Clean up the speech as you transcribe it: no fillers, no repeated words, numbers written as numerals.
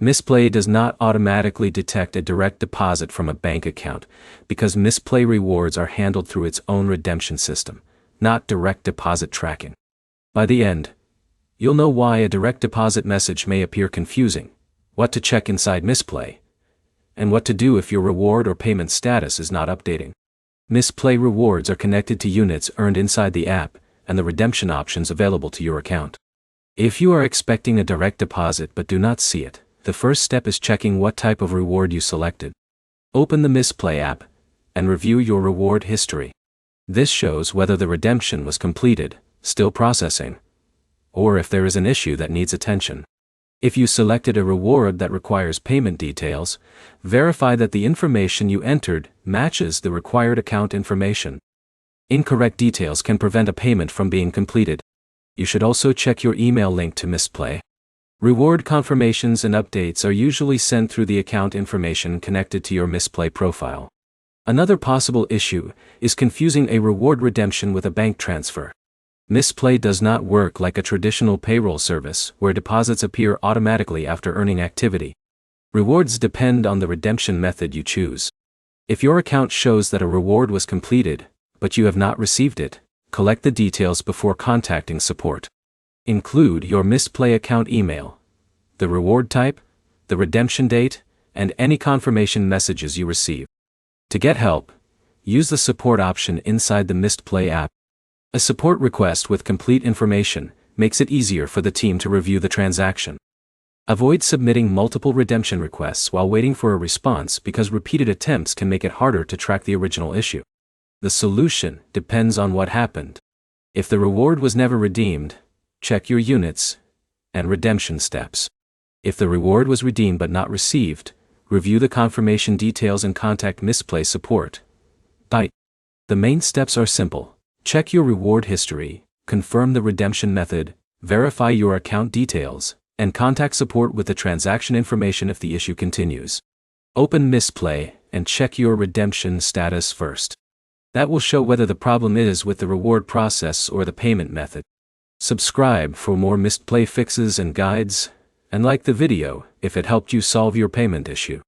Mistplay does not automatically detect a direct deposit from a bank account because Mistplay rewards are handled through its own redemption system, not direct deposit tracking. By the end, you'll know why a direct deposit message may appear confusing, what to check inside Mistplay, and what to do if your reward or payment status is not updating. Mistplay rewards are connected to units earned inside the app and the redemption options available to your account. If you are expecting a direct deposit but do not see it, the first step is checking what type of reward you selected. Open the Mistplay app and review your reward history. This shows whether the redemption was completed, still processing, or if there is an issue that needs attention. If you selected a reward that requires payment details, verify that the information you entered matches the required account information. Incorrect details can prevent a payment from being completed. You should also check your email link to Mistplay. Reward confirmations and updates are usually sent through the account information connected to your Mistplay profile. Another possible issue is confusing a reward redemption with a bank transfer. Mistplay does not work like a traditional payroll service where deposits appear automatically after earning activity. Rewards depend on the redemption method you choose. If your account shows that a reward was completed, but you have not received it, collect the details before contacting support. Include your Mistplay account email, the reward type, the redemption date, and any confirmation messages you receive. To get help, use the support option inside the Mistplay app. A support request with complete information makes it easier for the team to review the transaction. Avoid submitting multiple redemption requests while waiting for a response because repeated attempts can make it harder to track the original issue. The solution depends on what happened. If the reward was never redeemed, check your units and redemption steps. If the reward was redeemed but not received, review the confirmation details and contact Mistplay support. The main steps are simple. Check your reward history, confirm the redemption method, verify your account details, and contact support with the transaction information if the issue continues. Open Mistplay and check your redemption status first. That will show whether the problem is with the reward process or the payment method. Subscribe for more Mistplay fixes and guides, and like the video if it helped you solve your payment issue.